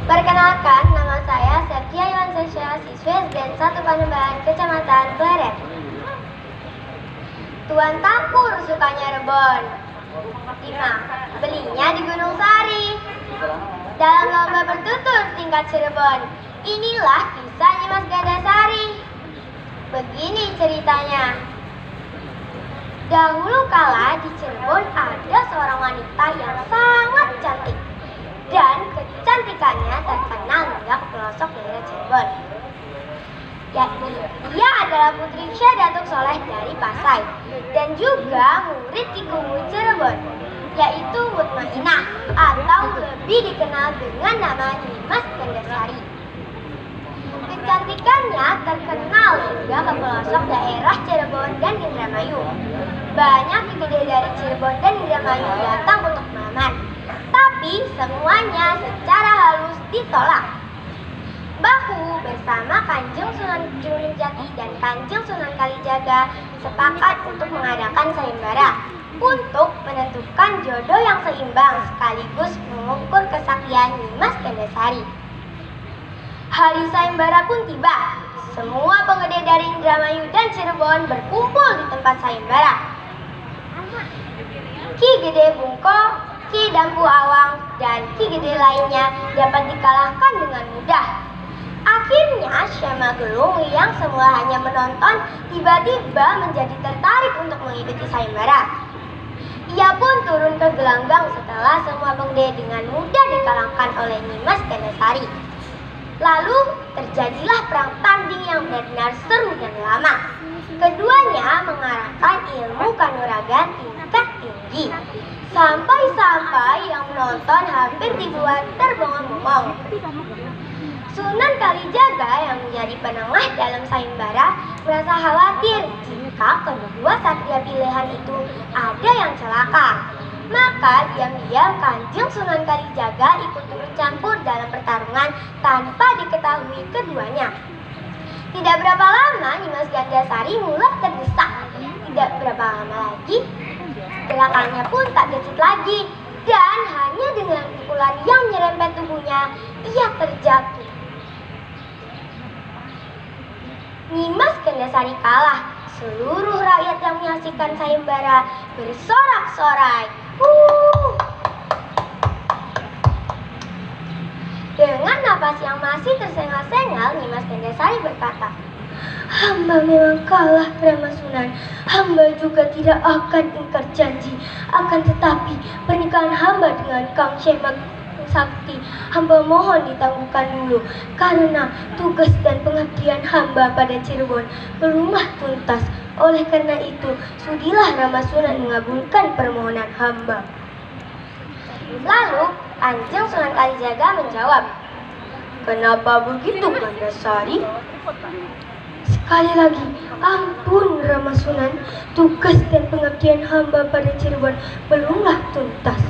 Perkenalkan, nama saya Septia Iwansesya, siswi SD 1 Panembahan, Kecamatan Pleret. Tuan Tampur sukanya rebon. 5. Belinya di Gunung Sari. Dalam lomba bertutur tingkat Cirebon, inilah kisah Nyimas Gandasari. Begini ceritanya. Dahulu kala di Cirebon ada seorang wanita yang sangat cantik, dan kecantikannya terkenal hingga ke pelosok daerah Cirebon. Yakni dia adalah putri Syekh Datuk Soleh dari Pasai dan juga murid Ki Kuwu Cirebon, yaitu Mutmainah atau lebih dikenal dengan nama Nyimas Gandasari. Kecantikannya terkenal hingga ke pelosok daerah Cirebon dan Indramayu. Banyak gede dari Cirebon dan Indramayu datang untuk melamar, tapi semuanya secara halus ditolak. Bahu bersama Kanjeng Sunan Gunung Jati dan Kanjeng Sunan Kalijaga sepakat untuk mengadakan sayembara untuk menentukan jodoh yang seimbang sekaligus mengukur kesaktian Nyimas Gandasari. Hari sayembara pun tiba. Semua penggede dari Indramayu dan Cirebon berkumpul di tempat sayembara. Ki Gede Bungko, Ki Dampu Awang, dan Ki Gede lainnya dapat dikalahkan dengan mudah. Akhirnya Syekh Magelung yang semula hanya menonton tiba-tiba menjadi tertarik untuk mengikuti sayembara. Ia pun turun ke gelanggang setelah semua penggede dengan mudah dikalahkan oleh Nyimas Gandasari. Lalu terjadilah perang tanding yang benar-benar seru dan lama. Keduanya mengarahkan ilmu kanuragan tingkat tinggi, sampai-sampai yang menonton hampir dibuat terbengong-bengong. Sunan Kalijaga yang menjadi penengah dalam sayembara merasa khawatir jika kedua satria pilihan itu ada yang celaka. Maka diam-diam Kanjeng Sunan Kalijaga ikut turut campur dalam pertarungan tanpa diketahui keduanya. Tidak berapa lama Nyimas Gandasari mulai terdesak. Tidak berapa lama lagi gerakannya pun tak gesit lagi, dan hanya dengan pukulan yang menyerempet tubuhnya ia terjatuh. Nyimas Gandasari kalah. Seluruh rakyat yang menyaksikan sayembara bersorak-sorai. Dengan napas yang masih tersengal-sengal, Nyimas Gandasari berkata, "Hamba memang kalah, Rama Sunan. Hamba juga tidak akan ingkar janji. Akan tetapi pernikahan hamba dengan Kang Syekh Sakti, hamba mohon ditangguhkan dulu, karena tugas dan pengabdian hamba pada Cirebon belumlah tuntas. Oleh karena itu, sudilah Rama Sunan mengabulkan permohonan hamba." Lalu Kanjeng Sunan Kalijaga menjawab, "Kenapa begitu, Gandasari?" "Sekali lagi, ampun Rama Sunan, tugas dan pengabdian hamba pada Cirebon belumlah tuntas."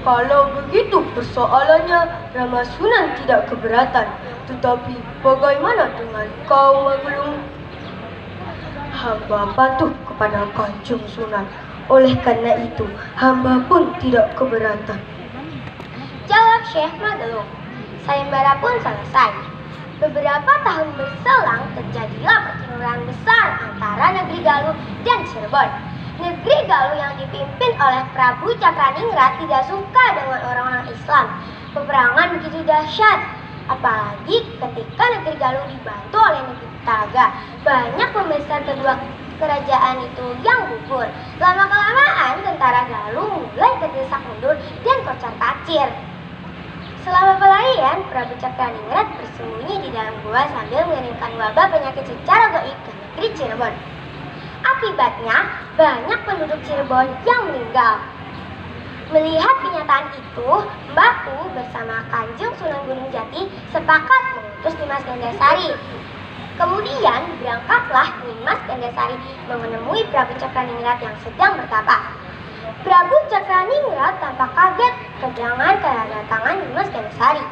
"Kalau begitu persoalannya, Rama Sunan tidak keberatan. Tetapi bagaimana dengan kau, Magelung?" "Hamba patuh kepada Kanjeng Sunan. Oleh karena itu, hamba pun tidak keberatan," jawab Syekh Magelung. Sayembara pun selesai. Beberapa tahun berselang terjadilah pertempuran besar antara negeri Galuh dan Cirebon. Negeri Galuh yang dipimpin oleh Prabu Cakraningrat tidak suka dengan orang-orang Islam. Peperangan begitu dahsyat, apalagi ketika negeri Galuh dibantu oleh negeri Talaga. Banyak pembesar kedua kerajaan itu yang gugur. Lama-kelamaan tentara Galuh mulai terdesak mundur dan kocar-kacir. Selama pelarian, Prabu Cakraningrat bersembunyi di dalam gua sambil mengirimkan wabah penyakit secara gaib ke negeri Cirebon. Akibatnya, banyak penduduk Cirebon yang meninggal. Melihat kenyataan itu, Mbahku bersama Kanjeng Sunan Gunung Jati sepakat mengutus Nyimas Gandasari. Kemudian berangkatlah Nyimas Gandasari menemui Prabu Cakraningrat yang sedang bertapa. Prabu Cakraningrat tampak kaget kedatangan Nyimas Gandasari.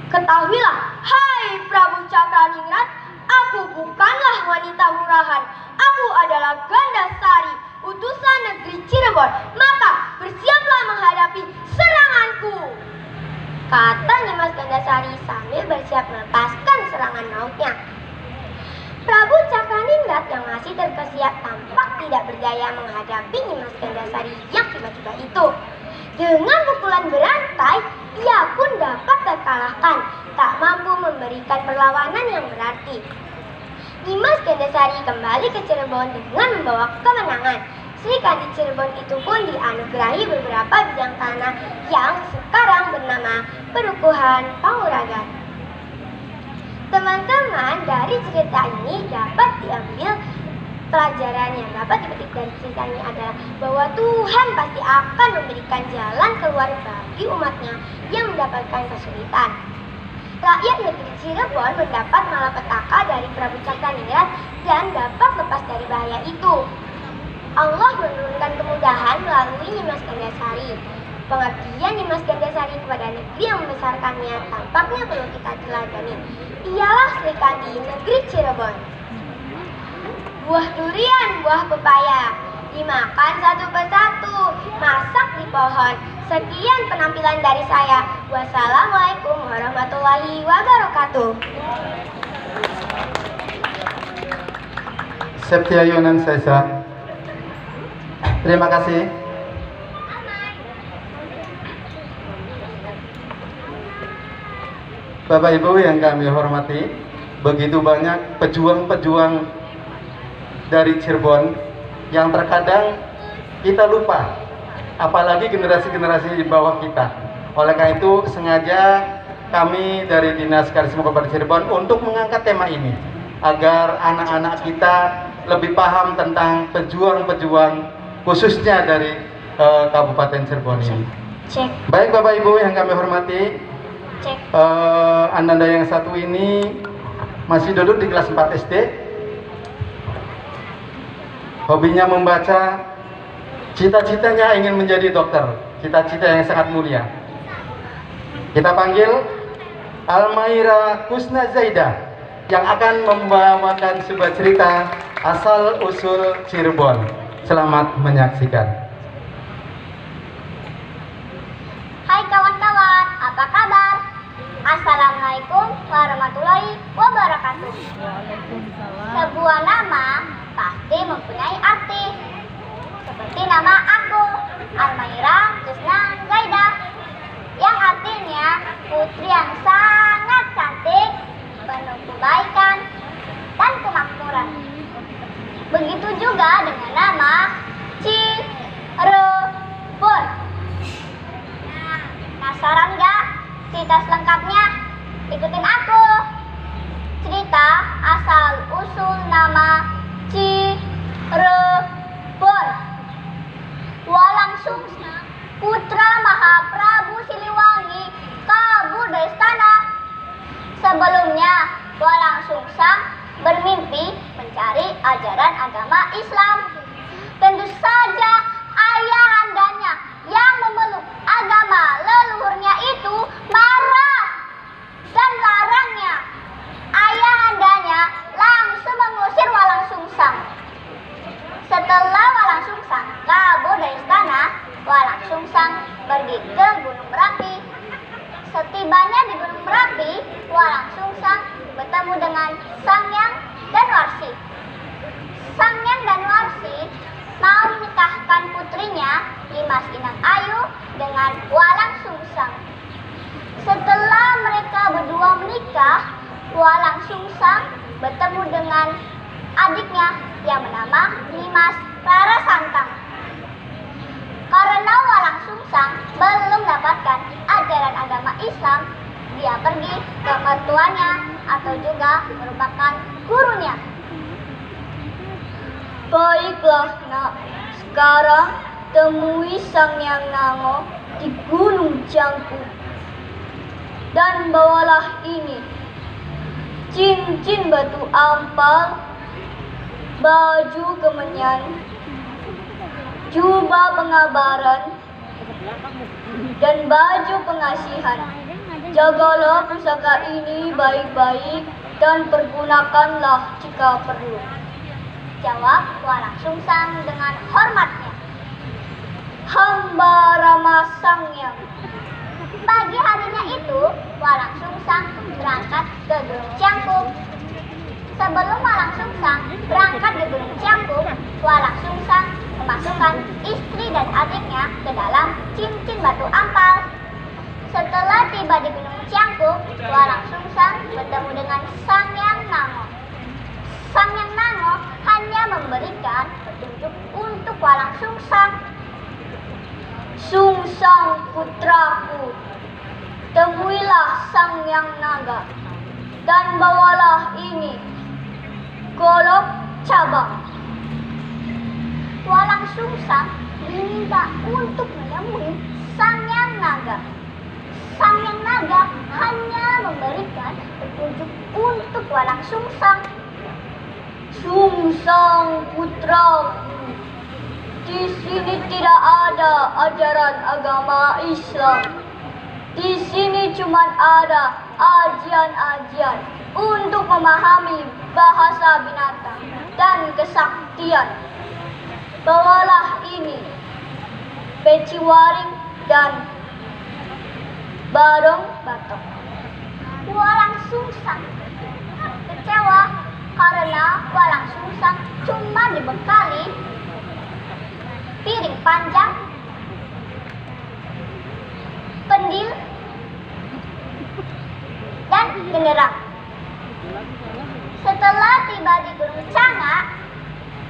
"Ketahuilah, hai Prabu Cakraningrat, aku bukanlah wanita murahan. Aku adalah Gandasari, utusan negeri Cirebon. Maka bersiaplah menghadapi seranganku." kata Nimas Gandasari sambil bersiap melepaskan serangan mautnya. Prabu Cakraningrat yang masih terkesiap tampak tidak berdaya menghadapi Nimas Gandasari yang tiba-tiba itu. Dengan pukulan berantai, ia pun dapat terkalahkan, tak mampu memberikan perlawanan yang berarti. Nimas Gandasari kembali ke Cirebon dengan membawa kemenangan. Sri Kandi Cirebon itu pun dianugerahi beberapa bidang tanah yang sekarang bernama Pedukuhan Panguragan. Teman-teman, dari cerita ini dapat diambil pelajaran yang dapat dipetik dari cerita ini adalah bahwa Tuhan pasti akan memberikan jalan keluar bagi umatnya yang mendapatkan kesulitan. Rakyat negeri Cirebon mendapat malapetaka dari Prabu Cakraningrat dan dapat lepas dari bahaya itu. Allah menurunkan kemudahan melalui Nimas Gandasari. Pengabdian Nimas Gandasari kepada negeri yang membesarkannya tampaknya perlu kita teladani. Ialah Sri Kandi negeri Cirebon. Buah durian, buah pepaya, dimakan satu persatu, masak di pohon. Sekian penampilan dari saya. Wassalamualaikum warahmatullahi wabarakatuh. Septia Yunan Sesa. Terima kasih. Bapak Ibu yang kami hormati, begitu banyak pejuang-pejuang dari Cirebon yang terkadang kita lupa, apalagi generasi-generasi di bawah kita. Oleh karena itu sengaja kami dari Dinas Karisma Kabupaten Cirebon untuk mengangkat tema ini agar anak-anak kita lebih paham tentang pejuang-pejuang khususnya dari Kabupaten Cirebon ini. Cek. Baik Bapak Ibu yang kami hormati, Cek. Anda yang satu ini masih duduk di kelas 4 SD. Hobinya membaca, cita-citanya ingin menjadi dokter, cita-cita yang sangat mulia. Kita panggil Almaira Kusna Zaidah yang akan membawakan sebuah cerita asal usul Cirebon. Selamat menyaksikan. Hai kawan-kawan, apa kabar? Assalamualaikum warahmatullahi wabarakatuh. Sebuah nama pasti mempunyai arti. Seperti nama aku, Almaira Kusna Zaidah, yang artinya putri yang sangat cantik, penuh kebaikan dan kemakmuran. Begitu juga dengan nama Cirebon. Nah, penasaran nggak cerita selengkapnya? Ikutin aku. Cerita asal usul nama Cirebon. Walang Sungsang, putra Mahaprabu Siliwangi, kabur dari istana. Sebelumnya, Walang Sungsang bermimpi mencari ajaran agama Islam. Tentu saja ayahandanya yang memeluk agama leluhurnya itu marah dan larangnya. Ayahandanya langsung mengusir Walang Sungsang. Setelah Walang Sungsang kabur dari istana, Walang Sungsang pergi ke Gunung Merapi. Setibanya di Gunung Merapi, Walang Sungsang bertemu dengan Sangyang dan Warsi. Sangyang dan Warsi mau menikahkan putrinya Dimas Inang Ayu dengan Walang Sungsang. Setelah mereka berdua menikah, Walang Sungsang bertemu dengan adiknya yang bernama Dimas Rara Santang. Karena Walang Sungsang belum mendapatkan ajaran agama Islam, dia pergi ke mertuanya atau juga merupakan gurunya. Baiklah nak, sekarang temui Sangyang Nango di Gunung Jangku. Dan bawalah ini, cincin batu ampal, baju kemenyan, jubah pengabaran, dan baju pengasihan. Jagalah pusaka ini baik-baik dan pergunakanlah jika perlu, jawab Walang Sungsang dengan hormatnya. Hamba Rama Sangyang. Pagi harinya itu, Walang Sungsang berangkat ke Gunung Cangkup. Sebelum Walang Sungsang berangkat ke Gunung Cangkup, Walang Sungsang memasukkan istri dan adiknya ke dalam cincin batu ampal. Setelah tiba di Gunung Cangkup, Walang Sungsang bertemu dengan Sangyang Nango. Sangyang Nango hanya memberikan petunjuk untuk Walang Sungsang. Sungsang putraku, temuilah Sangyang Naga dan bawalah ini golok cabang. Walang Sungsang diminta untuk menemui Sangyang Naga. Sangyang Naga hanya memberikan petunjuk untuk Walang Sungsang. Sungsang putraku, di sini tidak ada ajaran agama Islam. Di sini cuma ada ajian-ajian untuk memahami bahasa binatang dan kesaktian. Bawalah ini peci waring dan barong batok. Walang Sungsang kecewa karena Walang Sungsang cuma dibekali piring panjang, pendil, dan genderang. Setelah tiba di Gunung Canga,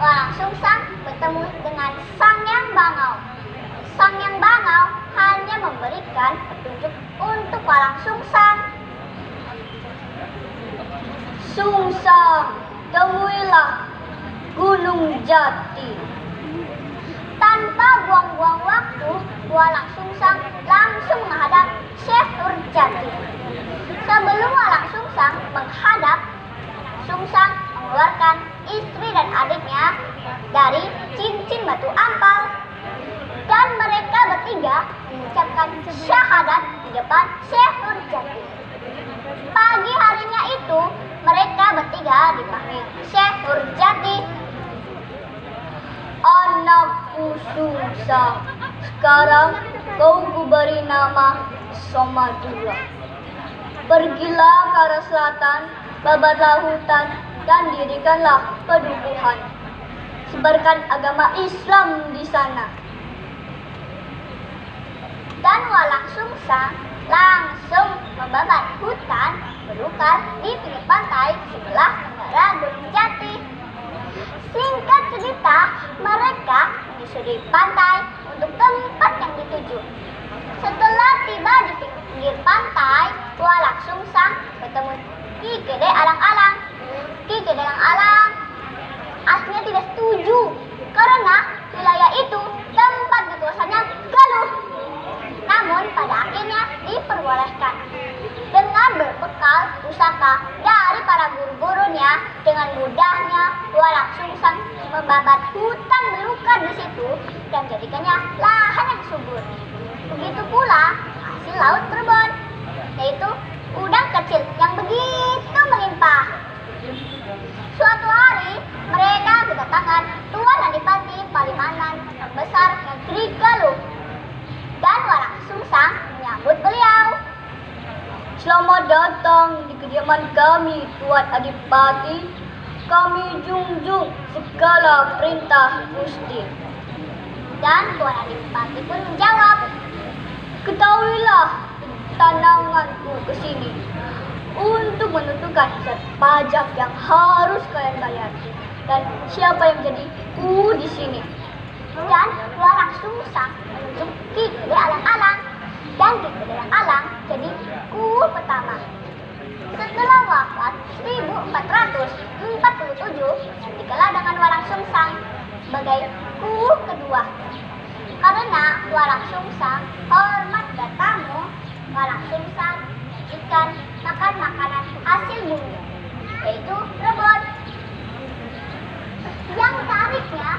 Walang Sungsang bertemu dengan Sangyang Bangau. Sangyang Bangau hanya memberikan petunjuk untuk Walang Sungsang. Sungsang, temuilah Gunung Jati. Tanpa buang-buang waktu, Walang Sungsang langsung menghadap Syekh Nurjati. Sebelum Walang Sungsang menghadap, Sungsang mengeluarkan istri dan adiknya dari cincin batu ampal. Dan mereka bertiga mengucapkan syahadat di depan Syekh Nurjati. Pagi harinya itu, mereka bertiga dipanggil Syekh Nurjati. Anakku Sungsang, sekarang kau kuberi nama Somadura. Pergilah ke arah selatan, babatlah hutan, dan dirikanlah pedukuhan. Sebarkan agama Islam di sana. Dan Walang Sungsang langsung membabat hutan belukar di pinggir pantai sebelah tenggara Gunung Jati. Singkat cerita, mereka menyusuri pantai untuk tempat yang dituju. Setelah tiba di pinggir pantai, Walang Sungsang bertemu Ki Gede Alang-Alang. Ki Gede Alang-Alang aslinya tidak setuju karena wilayah itu tempat dikuasainya Galuh. Namun pada akhirnya diperbolehkan. Dengan berbekal pusaka dari para guru-gurunya, dengan mudahnya Walang Sungsang membabat hutan belukar di situ dan jadikannya lahan yang subur. Begitu pula hasil laut Cirebon, yaitu udang kecil yang begitu melimpah. Suatu hari mereka kedatangan Tuan Adipati Palimanan Besar Negeri Galuh, dan Walang Sungsang menyambut beliau. Selamat datang di kediaman kami, Tuan Adipati. Kami junjung segala perintah Gusti. Dan Tuan Adipati pun menjawab, ketahuilah tananganku ke sini untuk menentukan set pajak yang harus kalian bayar dan siapa yang menjadi di sini. Dan Walang Sungsang menunjuk Ki Gede Alang-Alang, dan Ki Gede Alang jadi pertama. Setelah wafat 1447, dikelar dengan Walang Sungsang sebagai kedua. Karena Walang Sungsang hormat dan tamu, Walang Sungsang ikan makan makanan hasil bumi, yaitu rebon. Yang menariknya,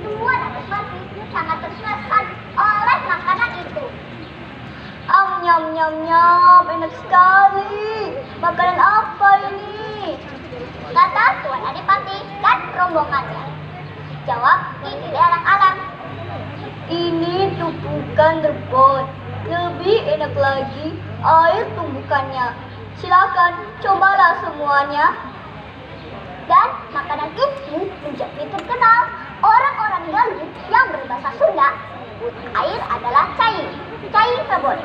Tuan Adipati sangat terkesan oleh makanan itu. Nyam nyam nyam, enak sekali. Makanan apa ini? Kata Tuan Adipati dan rombongannya. Jawab Ki Gede Alang-Alang, ini tumpukan rebon, lebih enak enak lagi air tumbukannya. Silakan cobalah semuanya. Dan makanan itu menjadi terkenal. Orang-orang Galuh yang berbahasa Sunda menyebut air adalah cai, cai sabon.